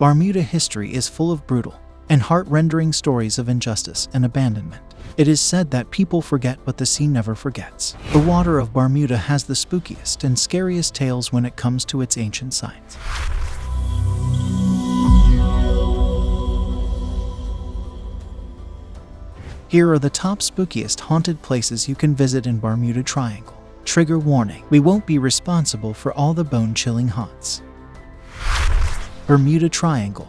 Barmuda history is full of brutal and heart-rending stories of injustice and abandonment. It is said that people forget, but the sea never forgets. The water of Barmuda has the spookiest and scariest tales when it comes to its ancient sites. Here are the top spookiest haunted places you can visit in Bermuda Triangle. Trigger warning: we won't be responsible for all the bone-chilling haunts. Bermuda Triangle.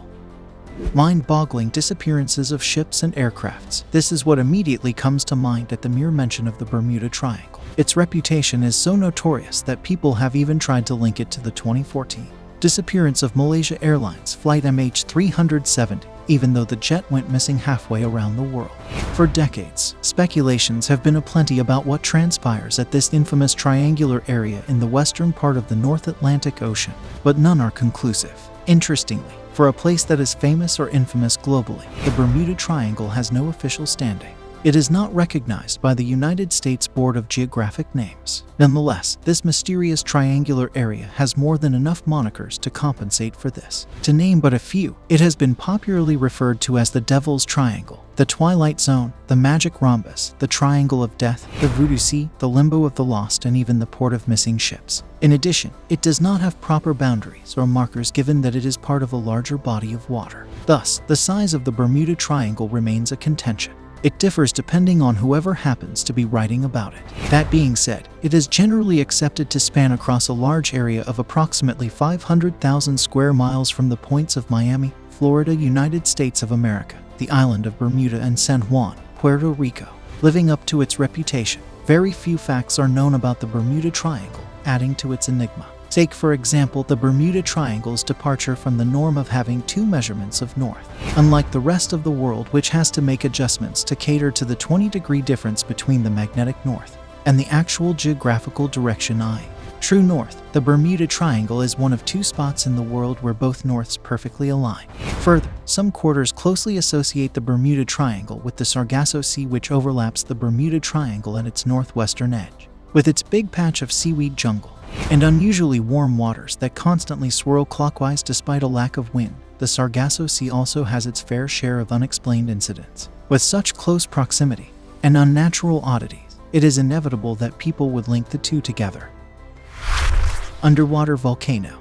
Mind-boggling disappearances of ships and aircrafts. This is what immediately comes to mind at the mere mention of the Bermuda Triangle. Its reputation is so notorious that people have even tried to link it to the 2014 disappearance of Malaysia Airlines flight MH370, even though the jet went missing halfway around the world. For decades, speculations have been aplenty about what transpires at this infamous triangular area in the western part of the North Atlantic Ocean, but none are conclusive. Interestingly, for a place that is famous or infamous globally, the Bermuda Triangle has no official standing. It is not recognized by the United States Board of Geographic Names. Nonetheless, this mysterious triangular area has more than enough monikers to compensate for this. To name but a few, it has been popularly referred to as the Devil's Triangle, the Twilight Zone, the Magic Rhombus, the Triangle of Death, the Voodoo Sea, the Limbo of the Lost, and even the Port of Missing Ships. In addition, it does not have proper boundaries or markers given that it is part of a larger body of water. Thus, the size of the Bermuda Triangle remains a contention. It differs depending on whoever happens to be writing about it. That being said, it is generally accepted to span across a large area of approximately 500,000 square miles from the points of Miami, Florida, United States of America, the island of Bermuda, and San Juan, Puerto Rico. Living up to its reputation, very few facts are known about the Bermuda Triangle, adding to its enigma. Take, for example, the Bermuda Triangle's departure from the norm of having two measurements of north. Unlike the rest of the world, which has to make adjustments to cater to the 20-degree difference between the magnetic north and the actual geographical direction I. True north, the Bermuda Triangle is one of two spots in the world where both norths perfectly align. Further, some quarters closely associate the Bermuda Triangle with the Sargasso Sea, which overlaps the Bermuda Triangle at its northwestern edge. With its big patch of seaweed jungle and unusually warm waters that constantly swirl clockwise despite a lack of wind, the Sargasso Sea also has its fair share of unexplained incidents. With such close proximity and unnatural oddities, it is inevitable that people would link the two together. Underwater volcano.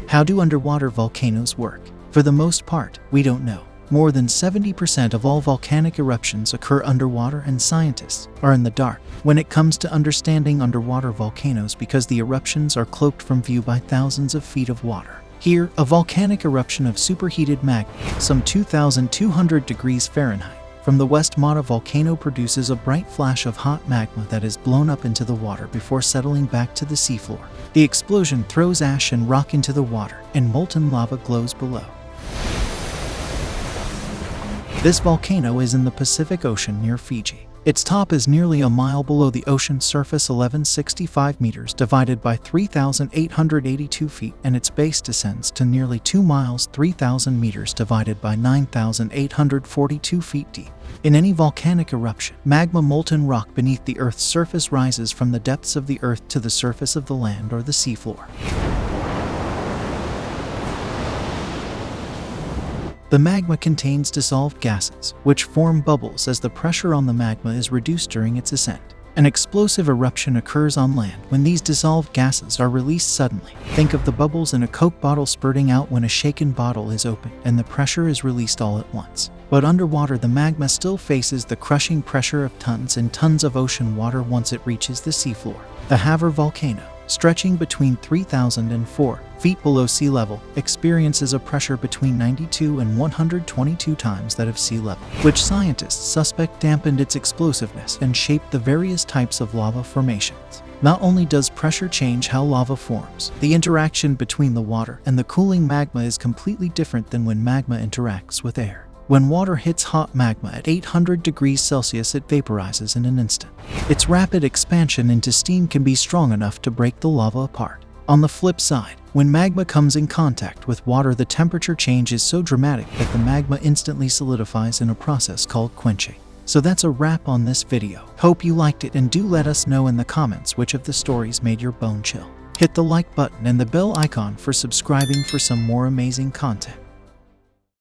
How do underwater volcanoes work? For the most part, we don't know. More than 70% of all volcanic eruptions occur underwater, and scientists are in the dark when it comes to understanding underwater volcanoes because the eruptions are cloaked from view by thousands of feet of water. Here, a volcanic eruption of superheated magma, some 2,200 degrees Fahrenheit, from the West Mata volcano produces a bright flash of hot magma that is blown up into the water before settling back to the seafloor. The explosion throws ash and rock into the water, and molten lava glows below. This volcano is in the Pacific Ocean near Fiji. Its top is nearly a mile below the ocean surface, 1165 meters divided by 3,882 feet, and its base descends to nearly 2 miles, 3,000 meters divided by 9,842 feet deep. In any volcanic eruption, magma molten rock beneath the Earth's surface rises from the depths of the Earth to the surface of the land or the seafloor. The magma contains dissolved gases, which form bubbles as the pressure on the magma is reduced during its ascent. An explosive eruption occurs on land when these dissolved gases are released suddenly. Think of the bubbles in a Coke bottle spurting out when a shaken bottle is opened and the pressure is released all at once. But underwater, the magma still faces the crushing pressure of tons and tons of ocean water once it reaches the seafloor. The Havre volcano, stretching between 3,000 and 4 feet below sea level, experiences a pressure between 92 and 122 times that of sea level, which scientists suspect dampened its explosiveness and shaped the various types of lava formations. Not only does pressure change how lava forms, the interaction between the water and the cooling magma is completely different than when magma interacts with air. When water hits hot magma at 800 degrees Celsius, it vaporizes in an instant. Its rapid expansion into steam can be strong enough to break the lava apart. On the flip side, when magma comes in contact with water, the temperature change is so dramatic that the magma instantly solidifies in a process called quenching. So that's a wrap on this video. Hope you liked it, and do let us know in the comments which of the stories made your bone chill. Hit the like button and the bell icon for subscribing for some more amazing content.